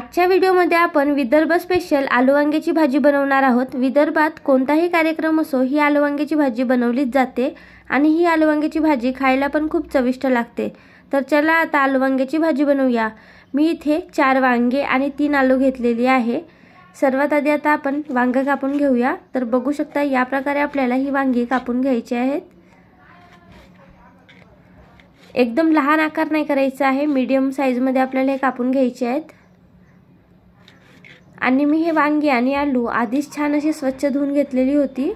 आजच्या व्हिडिओमध्ये आपण विदर्भ स्पेशल आलू वांग्याची भाजी बनवणार आहोत। विदर्भात कोणताही कार्यक्रम असो ही आलू वांग्याची भाजी बनवलीच जाते आणि ही आलू वांग्याची भाजी खायला पण खूप चविष्ट लागते। तर चला आता आलू वांग्याची भाजी बनवूया। मी इथे 4 वांगे आणि 3 आलू घेतलेली आहे। सर्वात आधी आता आपण वांगे कापून घेऊया। तर बघू शकता या प्रकारे आपल्याला ही वांगी कापून घ्यायची आहेत। एकदम लहान आकार नाही करायचा आहे, मीडियम साइज मध्ये आपल्याला हे कापून घ्यायचे आहेत। आणि मी हे वांगी आणि आलू आधीच छान अशी स्वच्छ धुवून घेतलेली होती।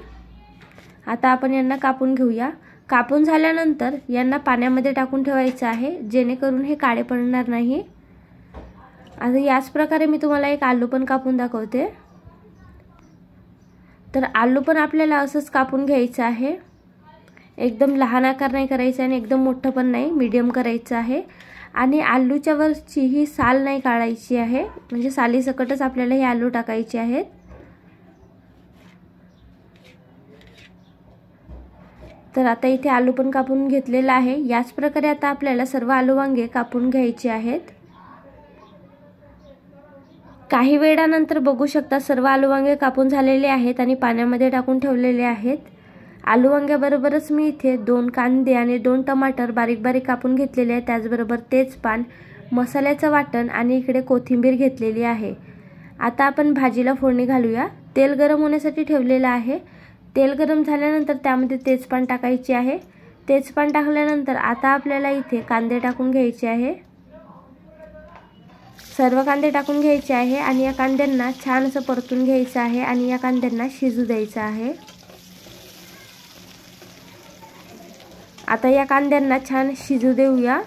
आता आपण यांना कापून घेऊया। कापून झाल्यानंतर यांना पाण्यामध्ये टाकून ठेवायचं आहे, जेणेकरून हे काळे पडणार नाही। आता याच प्रकारे मी तुम्हाला एक आलू पण कापून दाखवते। तर आलू पण आपल्याला असंच कापून घ्यायचं आहे। एकदम लहान आकार नाही करायचा आणि एकदम मोठं पण नाही, मीडियम करायचं आहे। आणि आलूच्या वरची ही साल नाही काढायची आहे, म्हणजे सालीसकटच आपल्याला हे आलू टाकायचे आहेत। तर आता इथे आलू पण कापून घेतलेला आहे। याच प्रकारे आता आपल्याला सर्व आलू वांगे कापून घ्यायचे आहेत। काही वेळानंतर बघू शकता सर्व आलू वांगे कापून झालेले आहेत आणि पाण्यामध्ये टाकून ठेवलेले आहेत। आलू वांग्याबरोबरच मी इथे 2 कांदे आणि 2 टमाटर बारीक बारीक कापून घेतलेले आहेत। त्याचबरोबर तेजपान, मसाल्याचं वाटण आणि इकडे कोथिंबीर घेतलेली आहे। आता आपण भाजीला फोडणी घालूया। तेल गरम होण्यासाठी ठेवलेलं आहे। तेल गरम झाल्यानंतर त्यामध्ये तेजपान टाकायचे आहे। तेजपान टाकल्यानंतर आता आपल्याला इथे कांदे टाकून घ्यायचे आहे। सर्व कांदे टाकून घ्यायचे आहे आणि या कांद्यांना छान असं परतून घ्यायचं आहे आणि या कांद्यांना शिजू द्यायचं आहे। आता या कांद्यांना छान शिजू देऊया।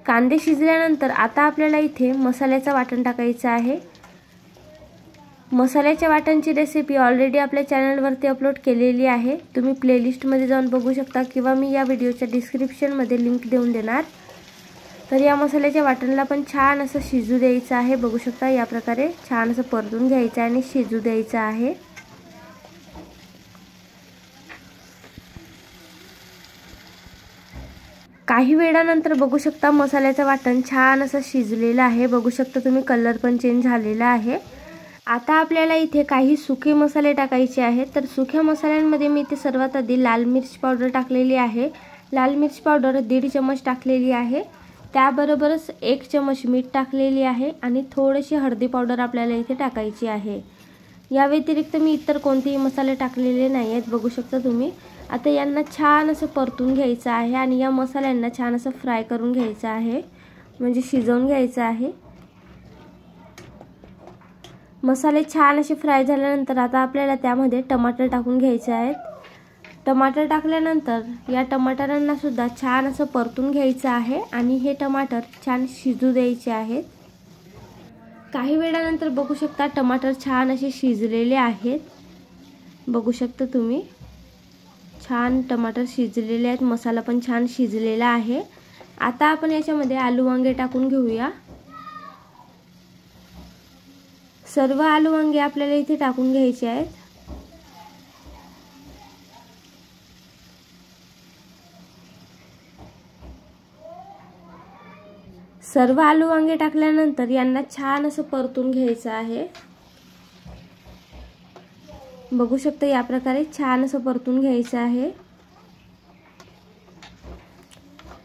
कांदे शिजल्यानंतर आता आपल्याला इथे मसाल्याचं वाटण टाकायचं आहे। मसाल्याच्या वाटणची रेसिपी ऑलरेडी आपल्या चॅनलवरती अपलोड केलेली आहे, तुम्ही प्लेलिस्ट मध्ये जाऊन बघू शकता किंवा मी या व्हिडिओच्या डिस्क्रिप्शन मध्ये लिंक देऊन देणार। तर या मसाल्याच्या वाटणला पण छान असं शिजू द्यायचं आहे। बघू शकता या प्रकारे छान असं परतून घ्यायचं आणि शिजू द्यायचं आहे। काही वेळानंतर बघू शकता मसाल्याचं वाटण छान असं शिजलेलं आहे। बघू शकता तुम्ही कलर पण चेंज झालेला आहे। आता आपल्याला इथे काही सुके मसाले टाकायचे आहेत। तर सुक्या मसाल्यांमध्ये मी इथे सर्वात आधी लाल मिर्च पावडर टाकलेली आहे। लाल मिर्च पावडर 1.5 चमच टाकलेली आहे। त्याबरोबरच 1 चमच मीठ टाकलेली आहे आणि थोडीशी हळदी पावडर आपल्याला इथे टाकायची आहे। या व्यतिरिक्त मी इतर कोणतेही मसाले टाकलेले नाही आहेत, बघू शकता तुम्ही। आता यांना छान असं परतून घ्यायचं आहे आणि या मसाल्यांना छान असं फ्राय करून घ्यायचं आहे, म्हणजे शिजवून घ्यायचं आहे। मसाले छान असे फ्राय झाल्यानंतर आता आपल्याला त्यामध्ये टमाटर टाकून घ्यायचे आहेत। टमाटर टाकल्यानंतर या टमाटरांना सुद्धा छान असं परतून घ्यायचं आहे आणि हे टमाटर छान शिजू द्यायचे आहेत। काही वेळानंतर बघू शकता टमाटर छान असे शिजलेले आहेत। बघू शकता तुम्ही छान टमाटर शिजलेले आहेत, मसाला पण छान शिजलेला आहे। आता आपण याच्यामध्ये आलू वांगे टाकून घेऊया। सर्व आलू वांगे आपल्याला इथे टाकून घ्यायचे आहेत। सर्व आलू वांगे टाकल्यानंतर यांना छान असं परतून घ्यायचं आहे। बघू शकता या प्रकारे छान असं परतून घ्यायचं आहे।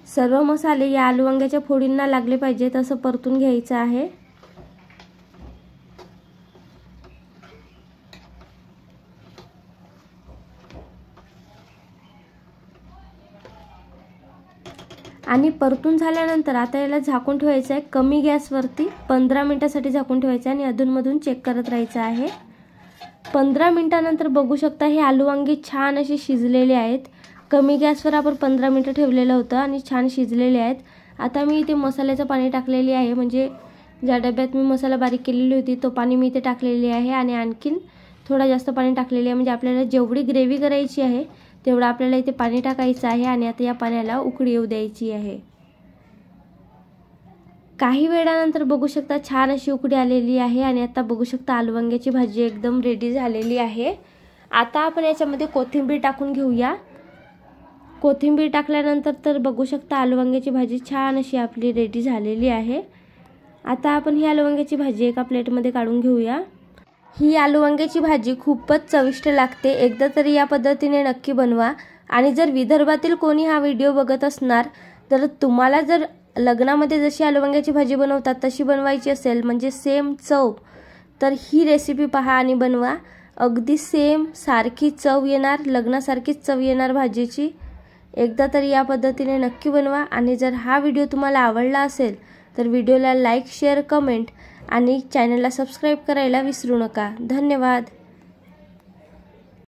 सर्व मसाले या आलू वांग्याच्या फोडींना लागले पाहिजेत असं परतून घ्यायचं आहे। आणि परतून झाल्यानंतर आता याला झाकून ठेवायचं आहे कमी गॅसवरती। 15 मिनिटांसाठी झाकून ठेवायचं आणि अधूनमधून चेक करत राहायचं आहे। 15 मिनिटांनंतर बघू शकता हे आलू वांगे छान असे शिजलेले आहेत। कमी गॅसवर आपण 15 मिनिटं ठेवलेलं होतं आणि छान शिजलेले आहेत। आता मी इथे मसाल्याचं पाणी टाकलेले आहे, म्हणजे ज्या डब्यात मी मसाला बारीक केलेली होती तो पाणी मी इथे टाकलेले आहे आणि आणखीन थोडा जास्त पाणी टाकलेले आहे, म्हणजे आपल्याला जेवढी ग्रेव्ही करायची आहे तेवढं आपल्याला इथे पाणी टाकायचं आहे आणि आता या पाण्याला उकळी येऊ द्यायची आहे। काही वेळानंतर बघू शकता छान अशी उकळी आलेली आहे आणि आता बघू शकता आलू वांग्याची भाजी एकदम रेडी झालेली आहे। आता आपण याच्यामध्ये कोथिंबीर टाकून घेऊया। कोथिंबीर टाकल्यानंतर तर बघू शकता आलू वांग्याची भाजी छान अशी आपली रेडी झालेली आहे। आता आपण ही आलू वांग्याची भाजी एका प्लेटमध्ये काढून घेऊया। ही आलू वांग्याची भाजी खूपच चविष्ट लागते, एकदा तरी या पद्धतीने नक्की बनवा। आणि जर विदर्भातील कोणी हा व्हिडिओ बघत असणार तर तुम्हाला जर लग्नामध्ये जशी आलू वांग्याची भाजी बनवतात तशी बनवायची असेल, म्हणजे सेम चव, तर ही रेसिपी पहा आणि बनवा। अगदी सेम सारखी चव येणार, लग्नासारखीच चव येणार भाजीची। एकदा तरी या पद्धतीने नक्की बनवा। आणि जर हा व्हिडिओ तुम्हाला आवडला असेल तर व्हिडिओला लाईक, शेअर, कमेंट आणि चॅनलला सबस्क्राईब करायला विसरू नका। धन्यवाद।